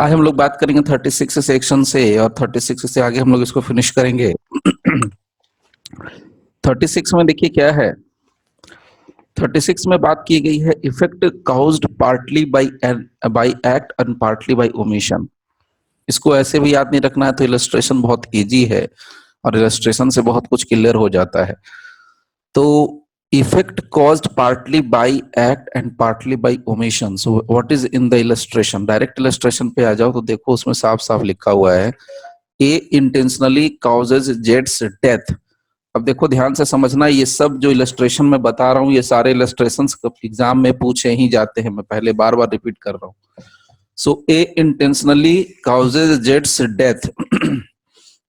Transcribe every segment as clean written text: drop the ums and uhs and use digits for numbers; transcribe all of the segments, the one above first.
आज हम लोग बात करेंगे 36 सेक्शन से और 36 से आगे हम लोग इसको फिनिश करेंगे। 36 में देखिए क्या है। 36 में बात की गई है effect caused partly bye act and partly by omission. इसको ऐसे भी याद नहीं रखना है, तो इलस्ट्रेशन बहुत इजी है और इलस्ट्रेशन से बहुत कुछ क्लियर हो जाता है। तो effect caused partly bye act and partly by omission, so what is in the illustration. Direct illustration पे आ जाओ तो देखो उसमें साफ साफ लिखा हुआ है ए इंटेंशनली कॉजेज जेड्स डेथ। अब देखो ध्यान से समझना, ये सब जो इलस्ट्रेशन में बता रहा हूँ ये सारे इलस्ट्रेशन एग्जाम में पूछे ही जाते हैं, मैं पहले बार बार रिपीट कर रहा हूँ। सो ए इंटेंशनली कॉजेज जेड्स death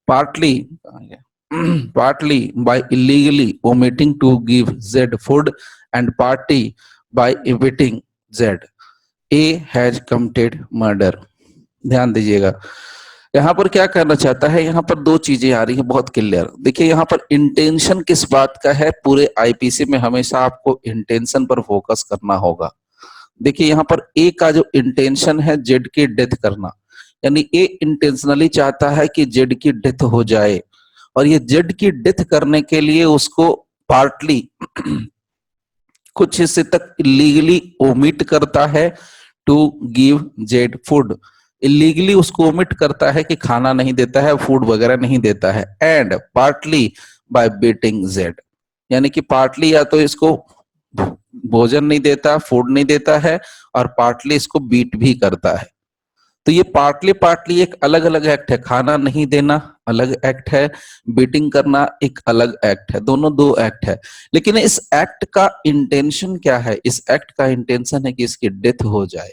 partly partly by illegally omitting to give Z food and partly by evading Z. A has committed murder. ध्यान दीजिएगा यहाँ पर क्या करना चाहता है। यहाँ पर दो चीजें आ रही है बहुत क्लियर। देखिए यहाँ पर इंटेंशन किस बात का है, पूरे आईपीसी में हमेशा आपको इंटेंशन पर फोकस करना होगा। देखिए यहाँ पर ए का जो इंटेंशन है जेड की डेथ करना, यानी ए इंटेंशनली चाहता है कि जेड की डेथ हो जाए और ये जेड की डेथ करने के लिए उसको पार्टली कुछ हिस्से तक इलीगली ओमिट करता है to give the food. Illegally उसको ओमिट करता है कि खाना नहीं देता है, फूड वगैरह नहीं देता है। And partly bye beating Z, यानी कि पार्टली या तो इसको भोजन नहीं देता, फूड नहीं देता है, और पार्टली इसको बीट भी करता है। तो ये पार्टली पार्टली एक अलग अलग एक्ट है। खाना नहीं देना अलग एक्ट है, बीटिंग करना एक अलग एक्ट है, दोनों दो एक्ट है। लेकिन इस एक्ट का इंटेंशन क्या है? इस एक्ट का इंटेंशन है कि इसकी डेथ हो जाए।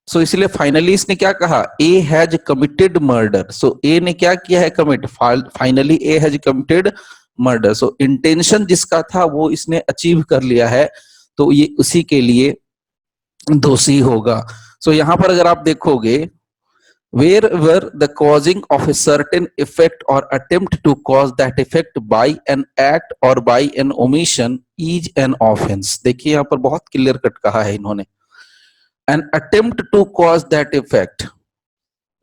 सो इसलिए फाइनली इसने क्या कहा, ए हैज कमिटेड मर्डर। सो ए ने क्या किया है, commit. Finally A has committed murder. So intention जिसका था वो इसने अचीव कर लिया है, तो ये उसी के लिए दोषी होगा। सो यहां पर अगर आप देखोगे, wherever the causing of a certain effect or attempt to cause that effect by an act or by an omission is an offense। देखिए यहां पर बहुत क्लियर कट कहा है इन्होंने, an attempt to cause that effect,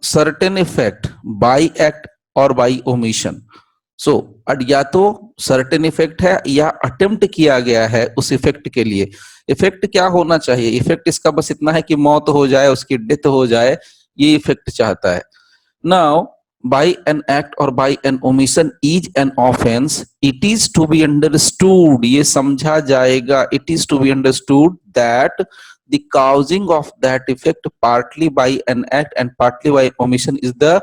certain effect by act or by omission। सो या तो certain effect है या अटेम्प्ट किया गया है उस इफेक्ट के लिए। इफेक्ट क्या होना चाहिए? इफेक्ट इसका बस इतना है कि मौत हो जाए, उसकी डेथ हो जाए, ये इफेक्ट चाहता है। नाउ बाय एन एक्ट और by an omission is an offence, it is to be understood, ये समझा जाएगा, it is to be understood that the causing of that effect partly by an act and partly by omission is the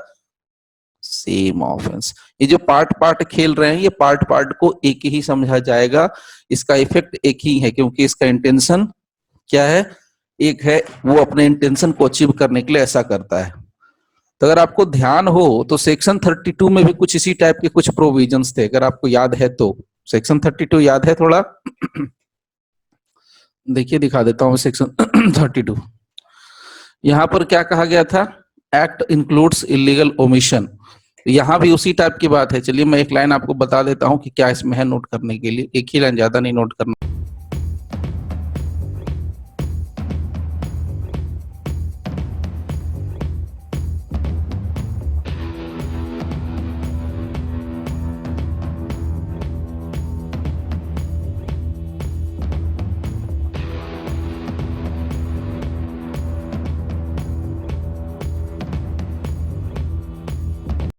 same offence. ये जो part part खेल रहे हैं, ये part part को एक ही समझा जाएगा, इसका इफेक्ट एक ही है, क्योंकि इसका इंटेंशन क्या है, एक है। वो अपने इंटेंशन को अचीव करने के लिए ऐसा करता है। तो अगर आपको ध्यान हो तो सेक्शन 32 में भी कुछ इसी टाइप के कुछ प्रोविजंस थे, अगर आपको याद है तो। सेक्शन 32 याद है थोड़ा? देखिए दिखा देता हूं सेक्शन 32। यहां पर क्या कहा गया था, एक्ट इंक्लूड्स इलीगल ओमिशन। यहां भी उसी टाइप की बात है। चलिए मैं एक लाइन आपको बता देता हूं कि क्या इसमें है, नोट करने के लिए। एक ही लाइन, ज्यादा नहीं नोट करना।